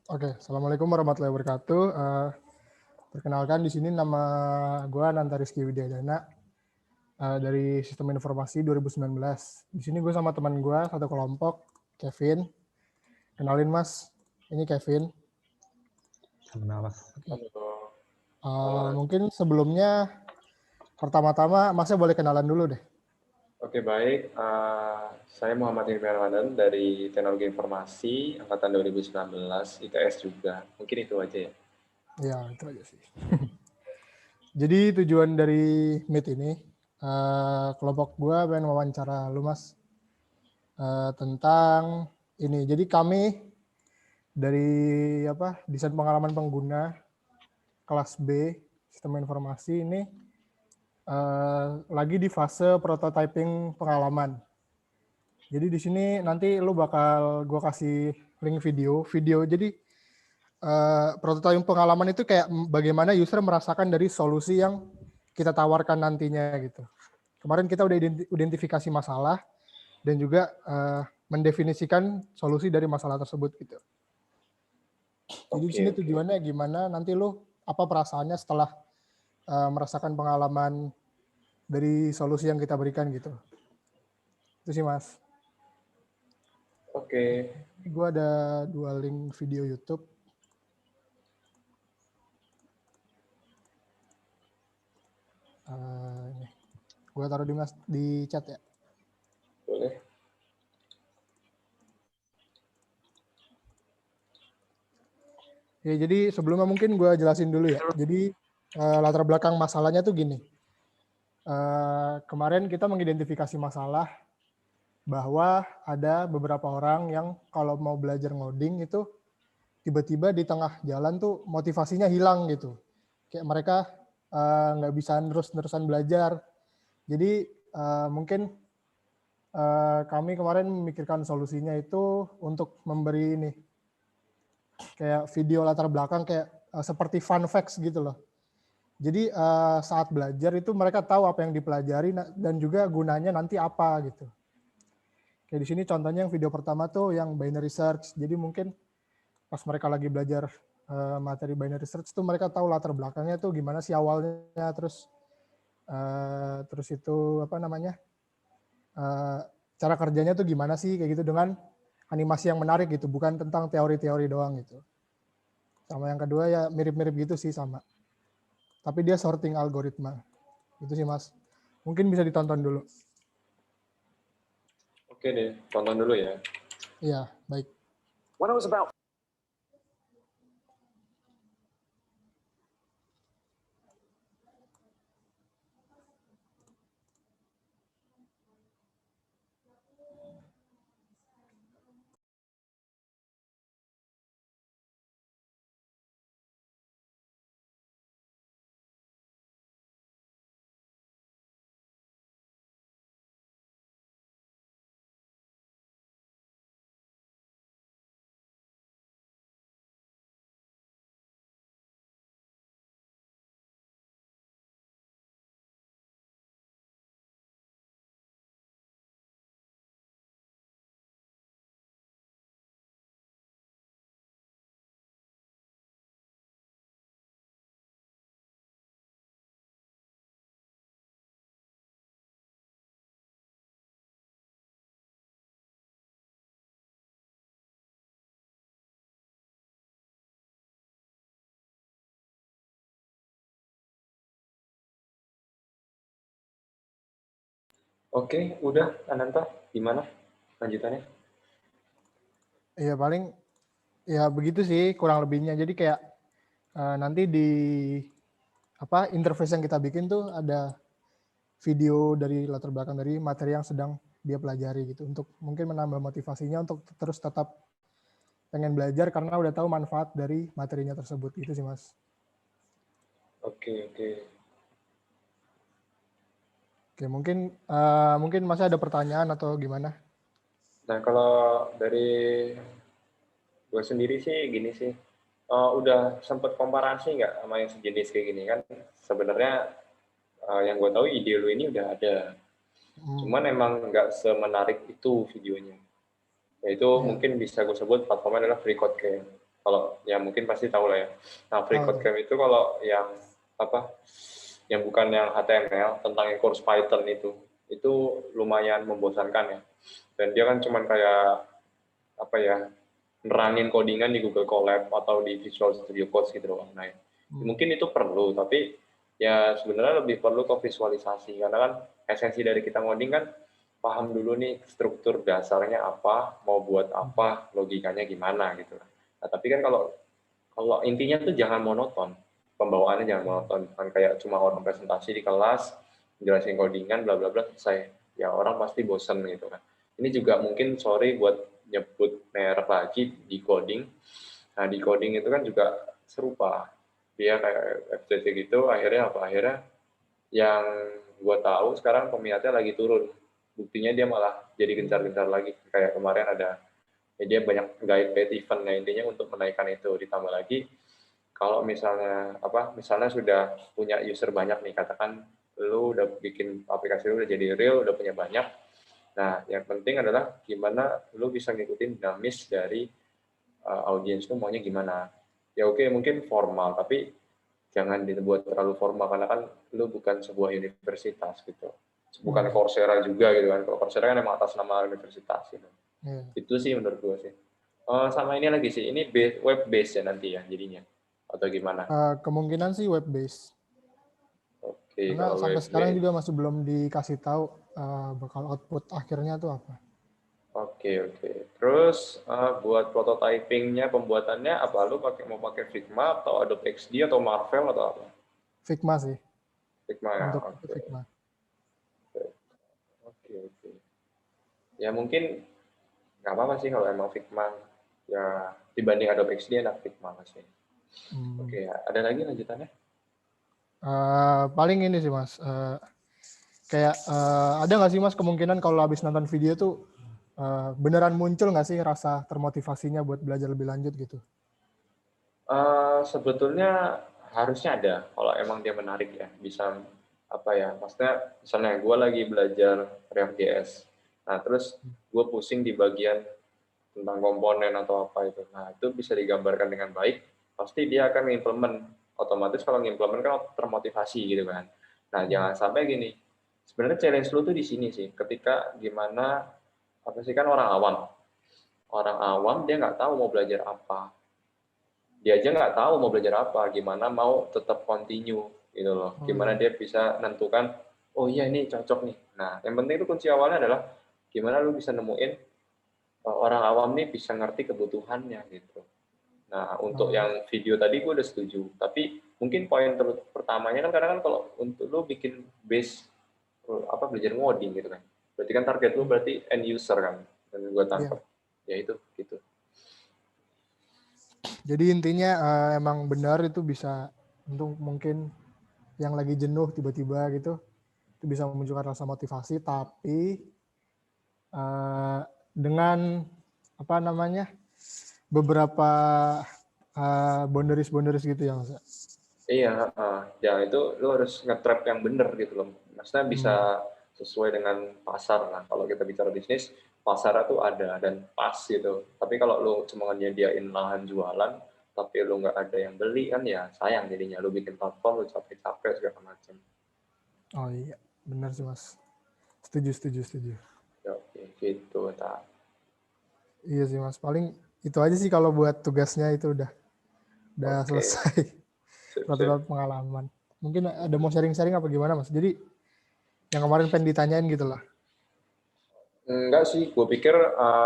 Oke, Assalamualaikum warahmatullahi wabarakatuh. Perkenalkan di sini nama gue Nanta Rizky Widyadana dari Sistem Informasi 2019. Di sini gue sama teman gue satu kelompok, Kevin. Kenalin Mas, ini Kevin. Kenal Mas. Mungkin sebelumnya pertama-tama Masnya boleh kenalan dulu deh. Oke, baik. Saya Muhammad Hilmi Ramadan dari Teknologi Informasi Angkatan 2019, ITS juga. Mungkin itu aja ya. Ya, itu aja sih. Jadi tujuan dari Meet ini, kelompok gue pengen wawancara lu Mas tentang ini. Jadi kami dari desain pengalaman pengguna kelas B sistem informasi ini lagi di fase prototyping pengalaman. Jadi di sini nanti lu bakal gue kasih link video. Jadi prototyping pengalaman itu kayak bagaimana user merasakan dari solusi yang kita tawarkan nantinya gitu. Kemarin kita udah identifikasi masalah dan juga mendefinisikan solusi dari masalah tersebut gitu. Jadi di sini tujuannya gimana nanti lu apa perasaannya setelah merasakan pengalaman dari solusi yang kita berikan gitu. Itu sih Mas. Oke. Gue ada 2 link video YouTube. Gue taruh di chat ya. Boleh. Ya, jadi sebelumnya mungkin gue jelasin dulu ya. Jadi latar belakang masalahnya tuh gini. Kemarin kita mengidentifikasi masalah bahwa ada beberapa orang yang kalau mau belajar ngoding itu tiba-tiba di tengah jalan tuh motivasinya hilang gitu. Kayak mereka nggak bisa terus-terusan belajar. Jadi mungkin kami kemarin memikirkan solusinya itu untuk memberi ini kayak video latar belakang kayak seperti fun facts gitu loh. Jadi saat belajar itu mereka tahu apa yang dipelajari dan juga gunanya nanti apa gitu. Kayak di sini contohnya yang video pertama tuh yang binary search. Jadi mungkin pas mereka lagi belajar materi binary search tuh mereka tahu latar belakangnya tuh gimana sih awalnya, terus itu apa namanya cara kerjanya tuh gimana sih kayak gitu dengan animasi yang menarik gitu, bukan tentang teori-teori doang gitu. Sama yang kedua ya mirip-mirip gitu sih sama. Tapi dia sorting algoritma. Itu sih Mas. Mungkin bisa ditonton dulu. Oke deh, tonton dulu ya. Iya, baik. When I was about Oke, udah Ananta, gimana lanjutannya? Iya paling ya begitu sih kurang lebihnya. Jadi kayak nanti di interface yang kita bikin tuh ada video dari latar belakang dari materi yang sedang dia pelajari gitu untuk mungkin menambah motivasinya untuk terus tetap pengen belajar karena udah tahu manfaat dari materinya tersebut. Itu sih Mas. Oke. Oke, mungkin masih ada pertanyaan atau gimana? Nah, kalau dari gue sendiri sih gini sih, udah sempet komparasi nggak sama yang sejenis kayak gini kan? Sebenarnya yang gue tahu ide lu ini udah ada, cuman emang nggak semenarik itu videonya. Yaitu mungkin bisa gue sebut platformnya adalah FreeCodeCamp. Kalau ya mungkin pasti tahu lah ya. Nah, free Tahu code tuh. camp itu kalau yang apa? Yang bukan yang HTML, tentang yang course Python itu lumayan membosankan ya. Dan dia kan cuman kayak apa ya? Nerangin codingan di Google Colab atau di Visual Studio Code gitu loh. Nah, mungkin itu perlu, tapi ya sebenarnya lebih perlu ke visualisasi karena kan esensi dari kita ngoding kan paham dulu nih struktur dasarnya apa, mau buat apa, logikanya gimana gitu. Nah, tapi kan kalau kalau intinya tuh jangan monoton, pembawaannya jangan monoton, bukan kayak cuma orang presentasi di kelas, jelasin codingan, bla bla bla selesai. Ya orang pasti bosen gitu kan. Ini juga mungkin sorry buat nyebut merek lagi di coding. Nah di coding itu kan juga serupa. Dia kayak FCC gitu, akhirnya apa? Akhirnya yang gue tahu sekarang peminatnya lagi turun. Buktinya dia malah jadi gencar-gencar lagi. Kayak kemarin ada ya dia banyak guide paid event, nah intinya untuk menaikkan itu. Ditambah lagi kalau misalnya sudah punya user banyak nih, katakan lu udah bikin aplikasi lu udah jadi real, udah punya banyak. Nah, yang penting adalah gimana lu bisa ngikutin dinamis dari audiens lu maunya gimana. Ya oke, mungkin formal, tapi jangan dibuat terlalu formal karena kan lu bukan sebuah universitas gitu. Bukan Coursera juga gitu kan. Kalau Coursera kan emang atas nama universitas gitu. Itu sih menurut gue sih. Sama ini lagi sih, ini web based ya nanti ya jadinya atau gimana? Kemungkinan sih web based. Oke, Karena kalau sampai web sekarang based. juga masih belum dikasih tahu bakal output akhirnya tuh apa. Oke. Terus buat prototypingnya, pembuatannya apa? Lu mau pakai Figma atau Adobe XD atau Marvel atau apa? Figma sih. Figma ya. Untuk Oke. Figma. Oke. Ya mungkin nggak apa-apa sih kalau emang Figma. Ya dibanding Adobe XD enak Figma pasti. Oke, ada lagi lanjutannya? Paling ini sih Mas. Kayak ada nggak sih Mas kemungkinan kalau habis nonton video tuh beneran muncul nggak sih rasa termotivasinya buat belajar lebih lanjut gitu? Sebetulnya harusnya ada kalau emang dia menarik ya, bisa apa ya, maksudnya misalnya gue lagi belajar React.js, nah terus gue pusing di bagian tentang komponen atau apa itu, nah itu bisa digambarkan dengan baik, pasti dia akan ngimplement, otomatis kalau ngimplement kan termotivasi gitu kan. Nah jangan sampai gini, sebenarnya challenge lu tuh di sini sih, ketika gimana, apa sih, kan orang awam dia nggak tahu mau belajar apa, dia aja nggak tahu mau belajar apa, gimana mau tetap continue gitu loh. Gimana dia bisa nentukan, oh iya ini cocok nih. Nah, yang penting itu kunci awalnya adalah gimana lu bisa nemuin orang awam nih bisa ngerti kebutuhannya gitu. Nah, untuk yang video tadi gue udah setuju, tapi mungkin poin pertamanya kan karena kan kalau untuk lu bikin base belajar ngoding gitu kan. Berarti kan target lu berarti end user kan. Dan gue tangkap. Ya itu gitu. Jadi intinya emang benar itu bisa untuk mungkin yang lagi jenuh tiba-tiba gitu, itu bisa memunculkan rasa motivasi, tapi dengan apa namanya beberapa boundaries gitu ya Mas. Iya, ya itu lu harus nge-trap yang bener gitu loh. Maksudnya bisa sesuai dengan pasar. Nah, kalau kita bicara bisnis, pasar itu ada dan pas gitu. Tapi kalau lu cuma nyediain lahan jualan, tapi lu nggak ada yang beli kan ya sayang jadinya. Lu bikin platform, lu capek-capek segala macam. Oh iya, benar sih Mas. Setuju. Ya, oke, gitu. Nah. Iya sih Mas, paling itu aja sih kalau buat tugasnya itu udah Oke. selesai. Suatu pengalaman. Mungkin ada mau sharing-sharing apa gimana Mas? Jadi yang kemarin pengen ditanyain gitu lah. Enggak sih, gue pikir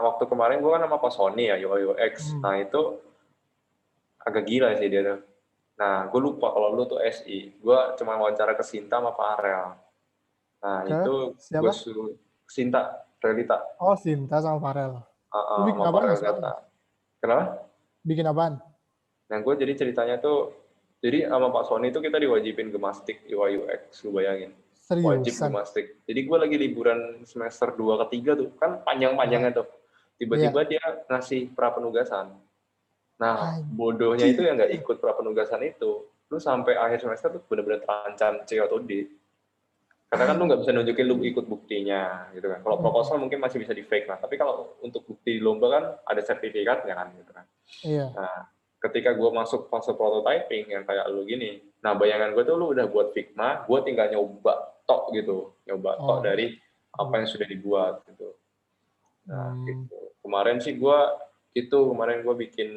waktu kemarin gue kan sama Pak Sony ya, UI UX. Nah itu agak gila sih dia tuh. Nah, gue lupa kalau lu tuh SI. Gue cuma wawancara ke Sinta sama Farel. Nah, Ke itu gue siapa? suruh Sinta, Relita, Oh, Sinta sama Farel. Lu bikin sama apaan Farel Mas sekarang Data. Mas? Kenapa? Bikin apaan? Nah, gue jadi ceritanya tuh, jadi sama Pak Sony itu kita diwajibin gemastik UI UX, lu bayangin. Wajib Seriusan? gemastik. Jadi gue lagi liburan semester 2 ke 3 tuh, kan panjang-panjangnya tuh. Tiba-tiba Iya. dia ngasih prapenugasan. Nah, bodohnya itu yang nggak Anjir. ikut prapenugasan itu. Lu sampai akhir semester tuh bener-bener terancam C atau D. Karena kan lu nggak bisa nunjukin lu ikut buktinya, gitu kan. Kalau proposal mungkin masih bisa di fake lah. Tapi kalau untuk bukti lomba kan ada sertifikatnya kan, gitu kan. Iya. Nah, ketika gue masuk fase prototyping yang kayak lu gini, nah bayangan gue tuh lu udah buat Figma, gue tinggal nyoba tok gitu, dari apa yang sudah dibuat gitu. Nah gitu. Kemarin gue bikin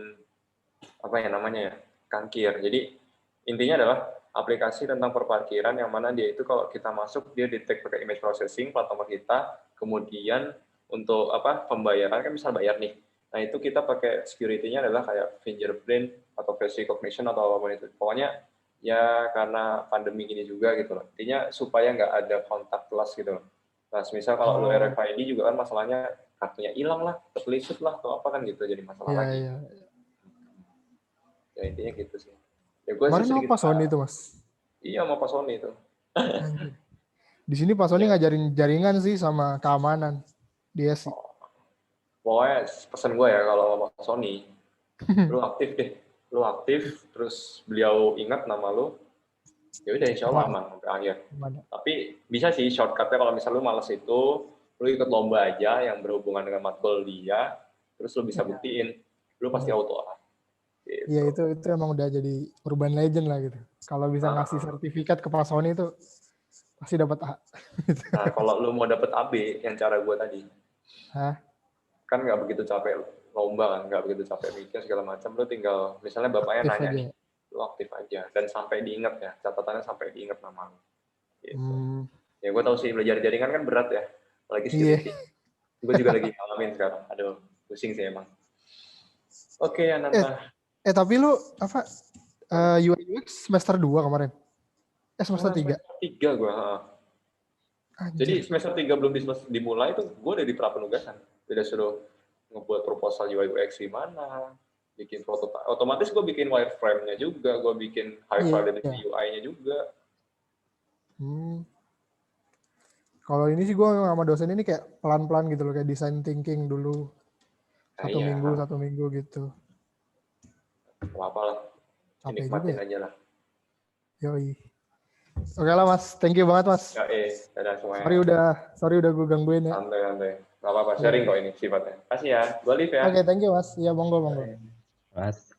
apa ya namanya ya, Kankir. Jadi intinya adalah aplikasi tentang perparkiran yang mana dia itu kalau kita masuk dia detect pakai image processing platform kita, kemudian untuk apa pembayaran kan bisa bayar nih. Nah itu kita pakai security-nya adalah kayak fingerprint atau face recognition atau apapun itu. Pokoknya ya karena pandemi gini juga gitu loh. Intinya supaya nggak ada contactless gitu loh. Nah misal kalau lu RFID juga kan masalahnya kartunya hilang lah, tertelisik lah atau apa kan gitu jadi masalah lagi. Iya. Ya intinya gitu sih. Ya gue kemarin apa Sony itu mas? Iya mau Pak Sony itu. Di sini Pak Sony ngajarin jaringan sih sama keamanan. Dia sih. Pokoknya pesan gue ya kalau sama Pak Sony, lu aktif deh. Lu aktif, terus beliau ingat nama lu, ya udah insya Allah aman sampai akhir. Tapi bisa sih shortcutnya kalau misalnya lu males itu, lu ikut lomba aja yang berhubungan dengan matkul dia, terus lu bisa buktiin, lu pasti auto A. Gitu. Iya itu emang udah jadi urban legend lah gitu. Kalau bisa ngasih sertifikat ke Pak Sony itu pasti dapat A. Nah kalau lu mau dapat AB yang cara gue tadi, kan nggak begitu capek lomba kan, nggak begitu capek mikir segala macam, lu tinggal misalnya bapaknya nanya nih, lu aktif aja dan sampai diingat ya, catatannya sampai diingat nama lu. Gitu. Ya gue tahu sih belajar jaringan kan berat ya, apalagi security. Gue juga lagi ngalamin sekarang, aduh pusing sih emang. Oke Ananta. Tapi lu apa UI UX semester 2 kemarin? Semester 3? Semester 3 gue. Jadi semester 3 belum dimulai tuh gue udah di pra-penugasan. Udah suruh ngebuat proposal UI UX gimana, bikin prototype. Otomatis gue bikin wireframe-nya juga, gue bikin high fidelity UI-nya juga. Kalau ini sih gue sama dosen ini kayak pelan-pelan gitu loh, kayak design thinking dulu. Satu minggu gitu. Apa lah, nikmatin aja lah. Yoi. Oke lah mas, thank you banget mas. Dadah semuanya. Sorry udah gue gangguin ya. Santai. Gak apa-apa, sharing kok ini sifatnya. Kasih ya, gue live ya. Oke, thank you mas. Iya, monggo. Mas.